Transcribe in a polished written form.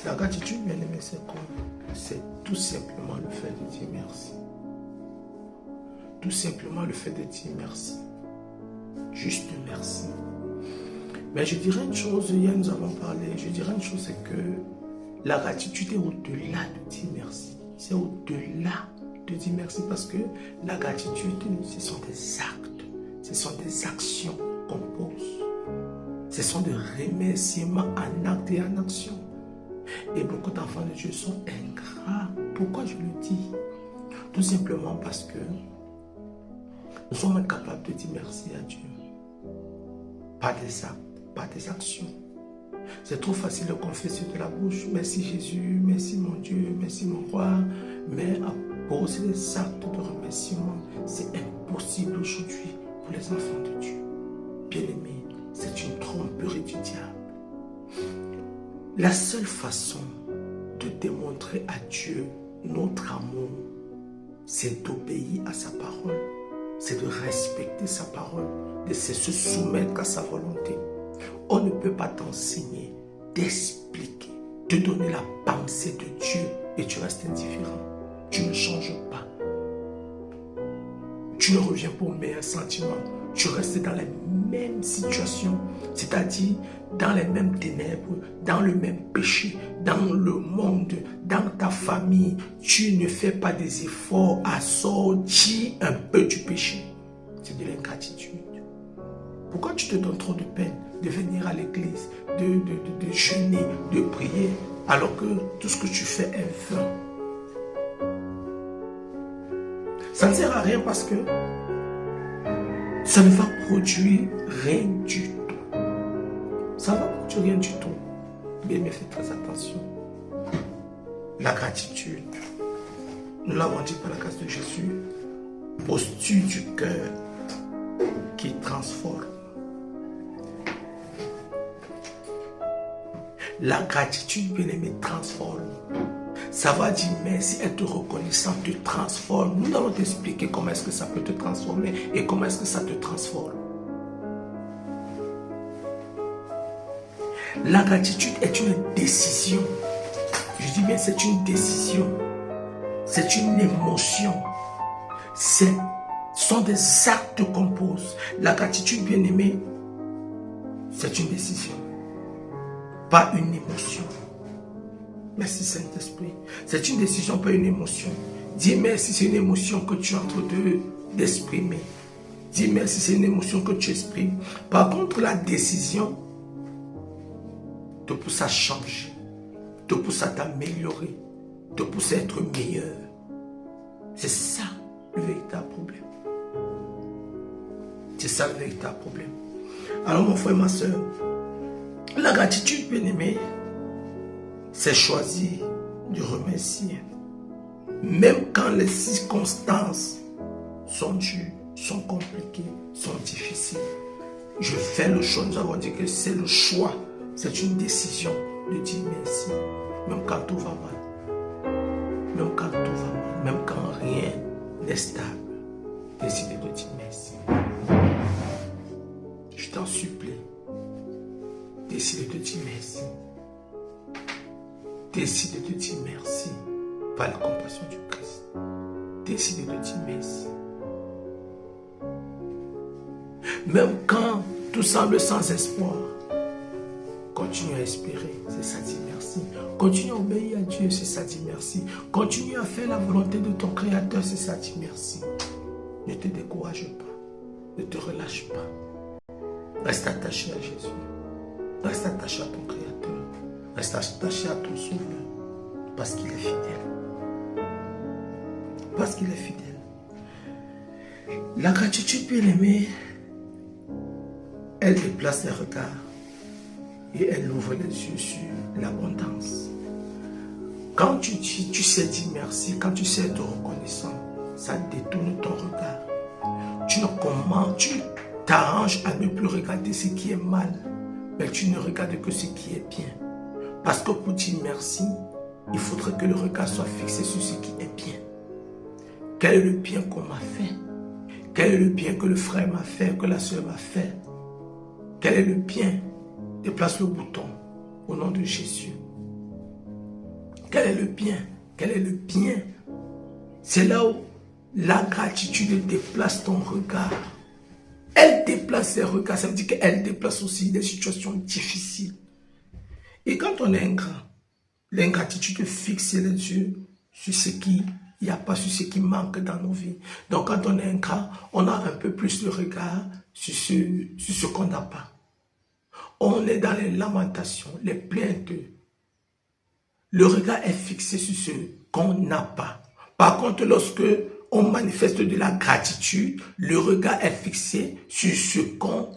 La gratitude, bien aimé, c'est quoi? C'est tout simplement le fait de dire merci. Tout simplement le fait de dire merci. Juste merci. Mais je dirais une chose, hier nous avons parlé, je dirais une chose, c'est que la gratitude est au-delà de dire merci. C'est au-delà de dire merci parce que la gratitude, ce sont des actes, ce sont des actions qu'on pose. Ce sont des remerciements en acte et en action. Et beaucoup d'enfants de Dieu sont ingrats. Pourquoi je le dis? Tout simplement parce que nous sommes incapables de dire merci à Dieu. Pas des actes, pas des actions. C'est trop facile de confesser de la bouche. Merci Jésus, merci mon Dieu, merci mon roi. Mais à poser des actes de remerciement, c'est impossible aujourd'hui pour les enfants de Dieu. Bien-aimés, c'est une tromperie du diable. La seule façon de démontrer à Dieu notre amour, c'est d'obéir à sa parole, c'est de respecter sa parole, c'est se soumettre à sa volonté. On ne peut pas t'enseigner, t'expliquer, te donner la pensée de Dieu et tu restes indifférent. Tu ne changes pas. Tu ne reviens pas aux meilleurs sentiments. Tu restes dans la même situation, c'est-à-dire dans les mêmes ténèbres, dans le même péché, dans le monde, dans ta famille. Tu ne fais pas des efforts à sortir un peu du péché. C'est de l'ingratitude. Pourquoi tu te donnes trop de peine de venir à l'église, de jeûner, de prier, alors que tout ce que tu fais est vain? Ça ne sert à rien parce que ça ne va produire rien du tout. Ça ne va produire rien du tout. Mais faites très attention. La gratitude, nous l'avons dit par la grâce de Jésus, posture du cœur qui transforme. La gratitude, bien-aimé, transforme. Ça va dire merci, être reconnaissant te transforme. Nous allons t'expliquer comment est-ce que ça peut te transformer et comment est-ce que ça te transforme. La gratitude est une décision. Je dis bien c'est une décision. C'est une émotion. Ce sont des actes qu'on pose. La gratitude, bien-aimé, c'est une décision. Pas une émotion. Merci Saint-Esprit. C'est une décision, pas une émotion. Dis merci, c'est une émotion que tu es en train d'exprimer. Dis merci, c'est une émotion que tu exprimes. Par contre, la décision te pousse à changer, te pousse à t'améliorer, te pousse à être meilleur. C'est ça le véritable problème. C'est ça le véritable problème. Alors mon frère, ma soeur, la gratitude, bien-aimé, c'est choisir de remercier. Même quand les circonstances sont dures, sont compliquées, sont difficiles. Je fais le choix, nous avons dit que c'est le choix. C'est une décision de dire merci. Même quand tout va mal. Même quand tout va mal. Même quand rien n'est stable. Décidez de dire merci. Je t'en supplie. Décidez de dire merci. Décidez de dire merci par la compassion du Christ. Décidez de dire merci. Même quand tout semble sans espoir, continue à espérer, c'est ça dire merci. Continue à obéir à Dieu, c'est ça dire merci. Continue à faire la volonté de ton Créateur, c'est ça dire merci. Ne te décourage pas, ne te relâche pas. Reste attaché à Jésus. Reste attaché à ton Créateur. Reste attaché à ton Sauveur. Parce qu'il est fidèle. Parce qu'il est fidèle. La gratitude, bien-aimée, elle déplace les regards. Et elle ouvre les yeux sur l'abondance. Quand tu sais dire merci, quand tu sais être reconnaissant, ça détourne ton regard. Tu t'arranges à ne plus regarder ce qui est mal, mais tu ne regardes que ce qui est bien. Parce que pour dire merci, il faudrait que le regard soit fixé sur ce qui est bien. Quel est le bien qu'on m'a fait? Quel est le bien que le frère m'a fait, que la soeur m'a fait? Quel est le bien? Déplace le bouton au nom de Jésus. Quel est le bien? Quel est le bien? C'est là où la gratitude déplace ton regard. Elle déplace ses regards, ça veut dire qu'elle déplace aussi des situations difficiles. Et quand on est ingrat, l'ingratitude fixe les yeux sur ce qui n'y a pas, sur ce qui manque dans nos vies. Donc quand on est ingrat, on a un peu plus le regard sur ce qu'on n'a pas. On est dans les lamentations, les plaintes. Le regard est fixé sur ce qu'on n'a pas. Par contre, lorsque on manifeste de la gratitude, le regard est fixé sur ce qu'on